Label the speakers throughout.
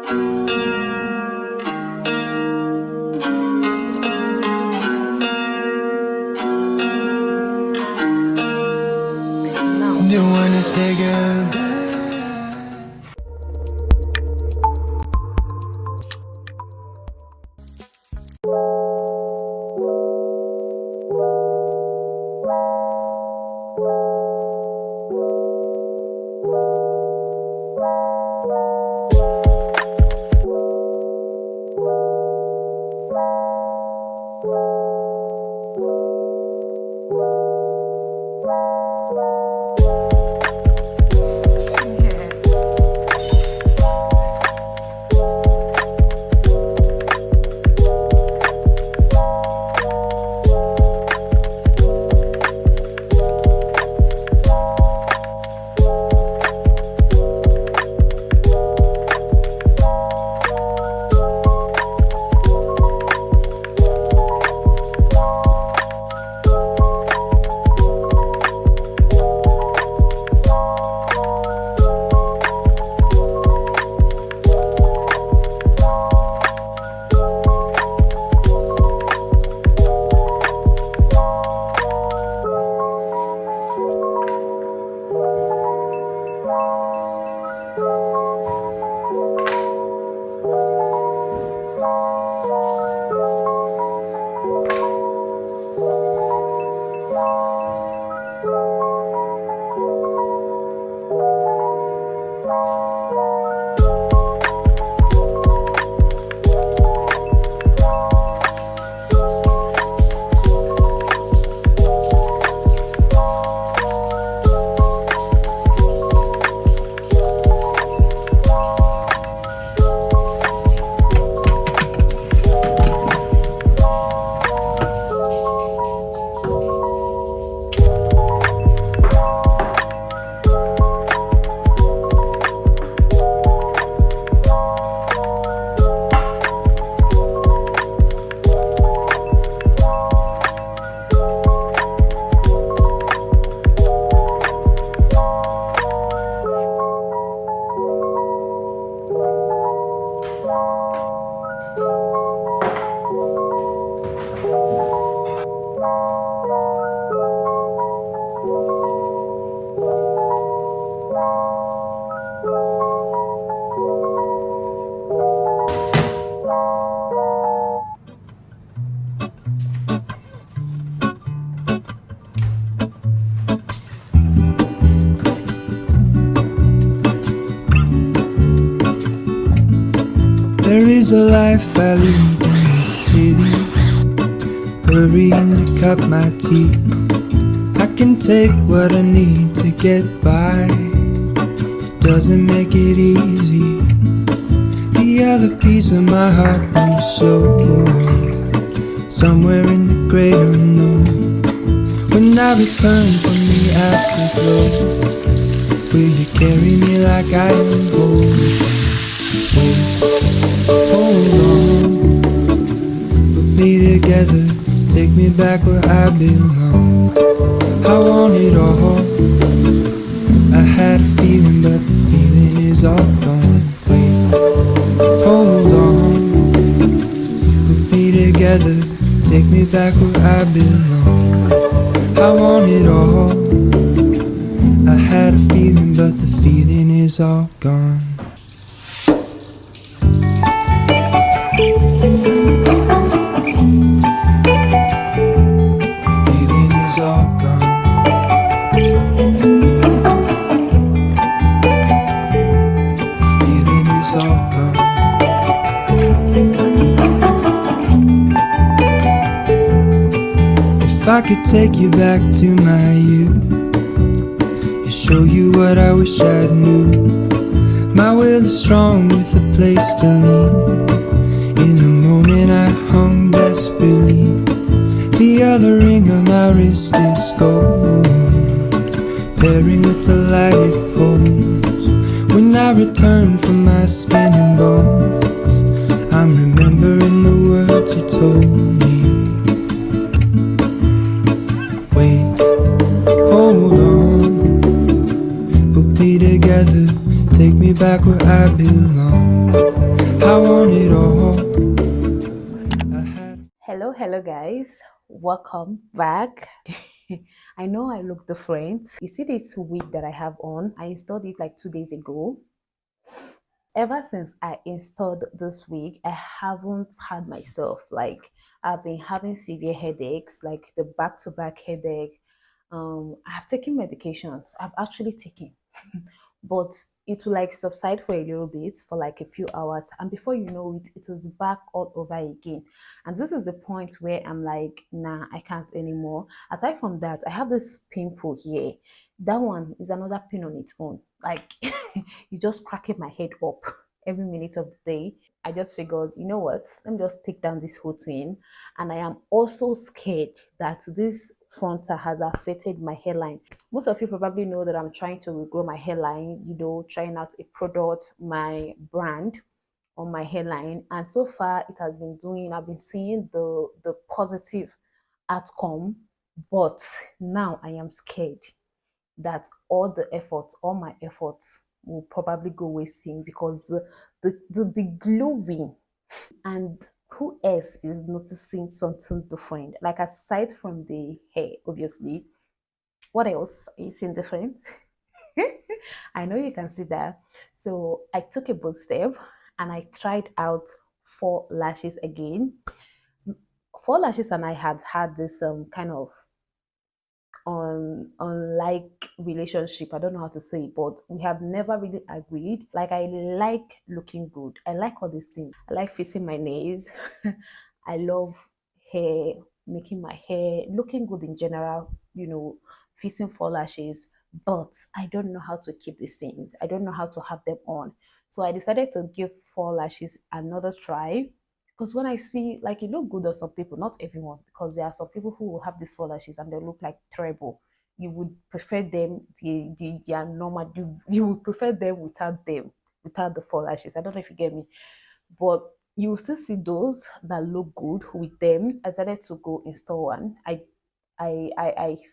Speaker 1: Don't wanna say goodbye. There is a life I lead in the city, hurrying to cut my teeth. I can take what I need to get by, it doesn't make it easy. The other piece of my heart moves slow, somewhere in the great unknown. When I return from the afterglow, will you carry me like I am whole? Hold on, put me together, take me back where I belong. I want it all, I had a feeling but the feeling is all gone. Wait, hold on, put me together, take me back where I belong. I want it all, I had a feeling but the feeling is all gone. If I could take you back to my youth and show you what I wish I knew, my will is strong with a place to lean. In a moment I hung desperately, the other ring on my wrist is gold, pairing with the light it holds. When I return from my skin and bone, I'm remembering the words you told me. Wait, hold on, put me together, take me back where I belong. I want it all.
Speaker 2: Hello, guys. Welcome back. I know I look different. You see this wig that I have on? I installed it like 2 days ago. Ever since I installed this wig, I haven't had myself. Like, I've been having severe headaches, like the back-to-back headache. I've taken medications. I've actually taken, but it will like subside for a little bit for like a few hours, and before you know it, it is back all over again. And this is the point where I'm like, nah, I can't anymore. Aside from that, I have this pimple here. That one is another pin on its own. Like, you just cracking my head up every minute of the day. I just figured, you know what? Let me just take down this whole thing. And I am also scared that this frontal has affected my hairline. Most of you probably know that I'm trying to regrow my hairline, trying out a product, my brand on my hairline. And so far it has been doing, I've been seeing the positive outcome, but now I am scared that all my efforts will probably go wasting because the glowing, and who else is noticing something different? Like aside from the hair, obviously, what else is seeing different? I know you can see that. So I took a bold step and I tried out four lashes again. Four lashes and I had this kind of on like relationship. I don't know how to say it, but we have never really agreed. Like, I like looking good, I like all these things, I like fixing my nails. I love hair, making my hair looking good in general, fixing four lashes. But I don't know how to keep these things, I don't know how to have them on. So I decided to give four lashes another try, because when I see, like, it look good on some people, not everyone, because there are some people who will have these four lashes and they look like terrible. You would prefer them, they are normal. You would prefer them, without the four lashes. I don't know if you get me. But you will still see those that look good with them. I decided to go install one. I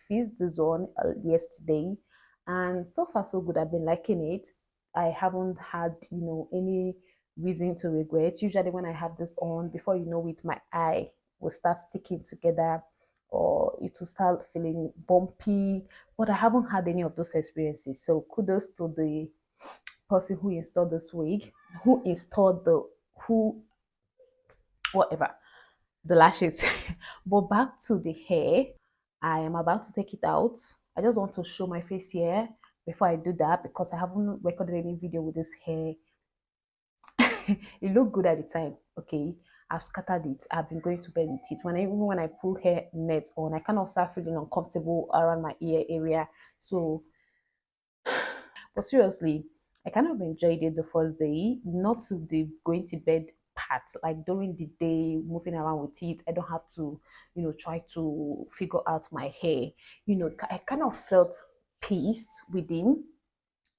Speaker 2: fixed this one yesterday, and so far so good. I've been liking it. I haven't had any reason to regret. Usually when I have this on, before you know it, my eye will start sticking together, or it will start feeling bumpy. But I haven't had any of those experiences. So kudos to the person who installed this wig, who installed who whatever the lashes. But back to the hair, I am about to take it out. I just want to show my face here before I do that, because I haven't recorded any video with this hair. It looked good at the time. Okay, I've scattered it. I've been going to bed with it. Even when I pull hair net on, I kind of start feeling uncomfortable around my ear area. So, but seriously, I kind of enjoyed it the first day, not to the going to bed part. Like during the day, moving around with it, I don't have to, try to figure out my hair. I kind of felt peace within.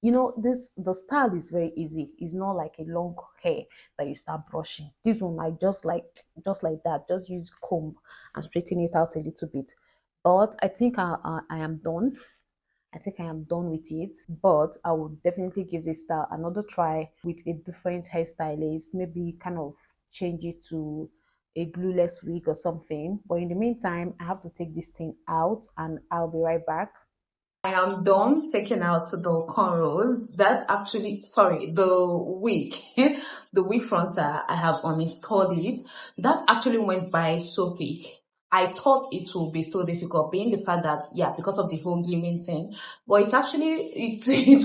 Speaker 2: This the style is very easy. It's not like a long hair that you start brushing. This one, I just like that, just use comb and straighten it out a little bit. But I think I am done. I think I am done with it, but I would definitely give this style another try with a different hairstylist. Maybe kind of change it to a glueless wig or something. But in the meantime, I have to take this thing out and I'll be right back. I am done taking out the cornrows. That's actually, sorry, the wig, the wig frontal. I have uninstalled it. That actually went by so quick. I thought it would be so difficult, being the fact that, yeah, because of the whole gleaming thing. But it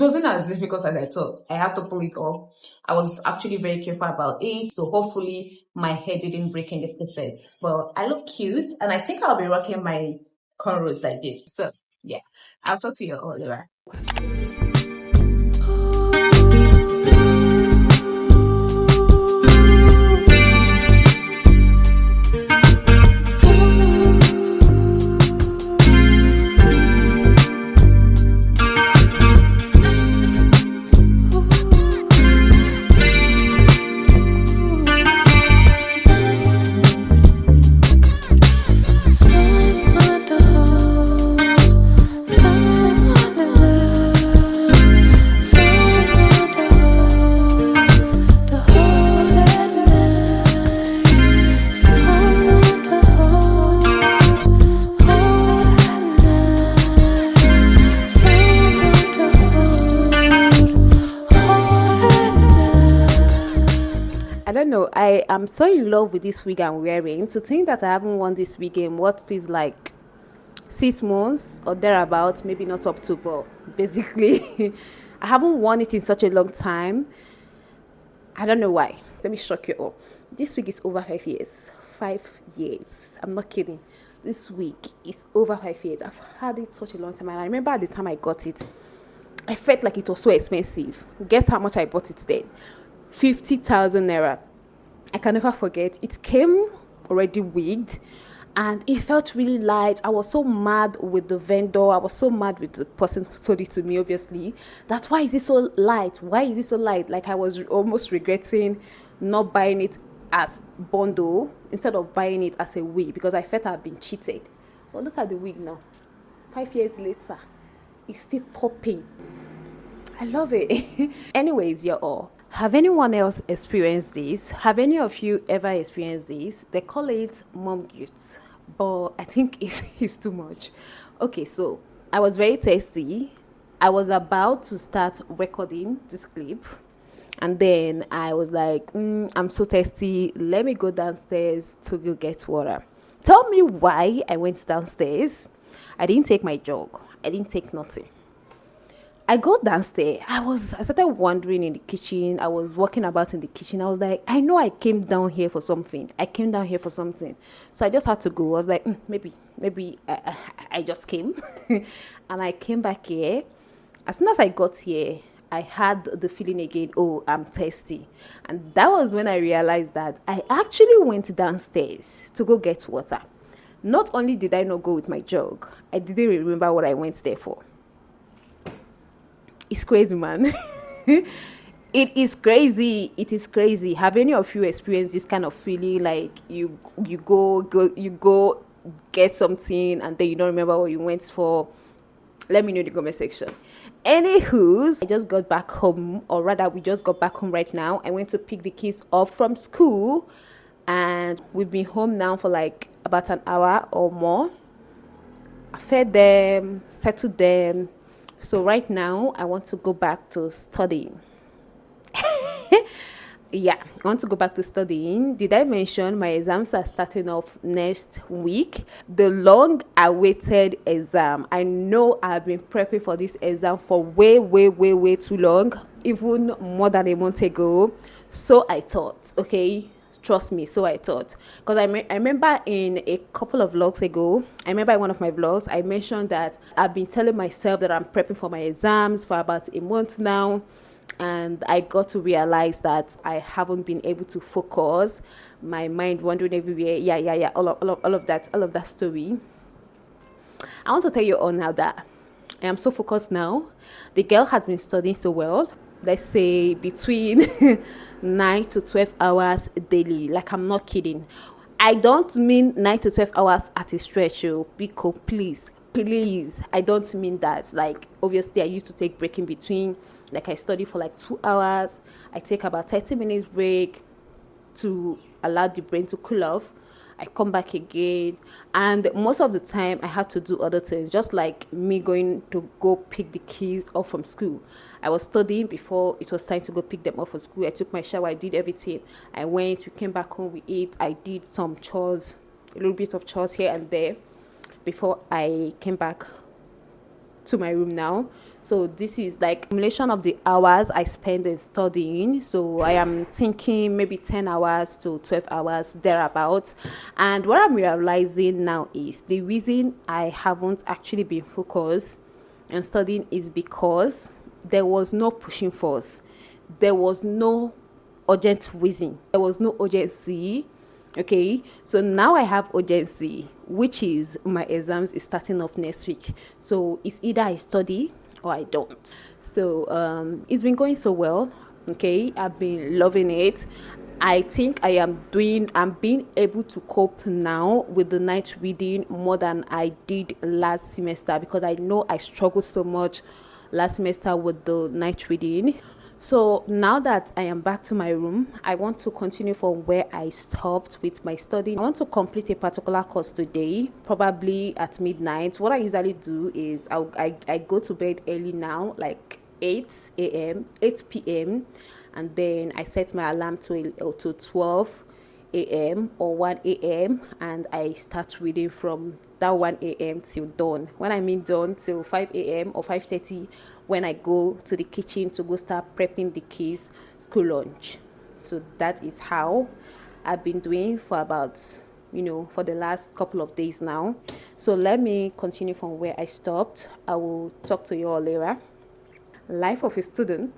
Speaker 2: wasn't as difficult as I thought. I had to pull it off. I was actually very careful about it. So hopefully my hair didn't break in the process. But I look cute, and I think I'll be rocking my cornrows like this. So yeah, I'll talk to you all later.
Speaker 1: Someone to hold, someone to love.
Speaker 2: I don't know. I am so in love with this wig I'm wearing. To think that I haven't worn this wig in what feels like 6 months or thereabouts, maybe not up to, but basically, I haven't worn it in such a long time. I don't know why. Let me shock you all. This wig is over 5 years. 5 years. I'm not kidding. This wig is over 5 years. I've had it such a long time, and I remember at the time I got it, I felt like it was so expensive. Guess how much I bought it then? 50,000 naira. I can never forget. It came already wigged and it felt really light. I was so mad with the vendor. I was so mad with the person who sold it to me, obviously. That's why is it so light? Why is it so light? Like I was almost regretting not buying it as bundle instead of buying it as a wig because I felt I'd been cheated. But look at the wig now. 5 years later, it's still popping. I love it. Anyways, you're all. Have anyone else experienced this? Have any of you ever experienced this? They call it mom guilt, but I think it's too much. Okay, so I was very thirsty. I was about to start recording this clip, and then I was like, I'm so thirsty. Let me go downstairs to go get water. Tell me why I went downstairs. I didn't take my jug. I didn't take nothing. I go downstairs. I started wandering in the kitchen. I was walking about in the kitchen. I was like, I know I came down here for something. I came down here for something. So I just had to go. I was like, maybe I just came. And I came back here. As soon as I got here, I had the feeling again, oh, I'm thirsty. And that was when I realized that I actually went downstairs to go get water. Not only did I not go with my jug, I didn't remember what I went there for. It's crazy, man. It is crazy. It is crazy. Have any of you experienced this kind of feeling like you go get something and then you don't remember what you went for? Let me know in the comment section. Anywho, I just got back home, or rather we just got back home right now. I went to pick the kids up from school and we've been home now for like about an hour or more. I fed them, settled them. So right now, I want to go back to studying. Yeah, I want to go back to studying. Did I mention my exams are starting off next week? The long-awaited exam. I know I've been prepping for this exam for way too long, even more than a month ago. So I thought, okay, trust me, so I thought. Because I remember in a couple of vlogs ago, I remember in one of my vlogs, I mentioned that I've been telling myself that I'm prepping for my exams for about a month now. And I got to realize that I haven't been able to focus, my mind wandering everywhere. Yeah, all of that story. I want to tell you all now that I am so focused now. The girl has been studying so well. Let's say between 9 to 12 hours daily. Like, I'm not kidding. I don't mean 9 to 12 hours at a stretch, because please, I don't mean that. Like, obviously I used to take break in between. Like, I study for like 2 hours. I take about 30 minutes break to allow the brain to cool off. I come back again, and most of the time I had to do other things, just like me going to go pick the kids up from school. I was studying before it was time to go pick them up from school. I took my shower, I did everything. I went, we came back home, we ate. I did some chores, a little bit of chores here and there before I came back to my room now. So this is like accumulation of the hours I spend in studying. So I am thinking maybe 10 hours to 12 hours thereabouts. And what I'm realizing now is the reason I haven't actually been focused on studying is because there was no pushing force. There was no urgent reason. There was no urgency. Okay, so now I have urgency, which is my exams is starting off next week. So it's either I study or I don't. So it's been going so well. Okay, I've been loving it. I think I'm being able to cope now with the night reading more than I did last semester, because I know I struggled so much last semester with the night reading. So now that I am back to my room, I want to continue from where I stopped with my studying. I want to complete a particular course today, probably at midnight. What I usually do is I go to bed early now, like 8 p.m. and then I set my alarm to 12 a.m. or 1 a.m. and I start reading from that 1 a.m. till dawn. When I mean dawn, till 5 a.m. or 5:30, when I go to the kitchen to go start prepping the kids' school lunch. So that is how I've been doing for about, for the last couple of days now. So let me continue from where I stopped. I will talk to you all later. Life of a student.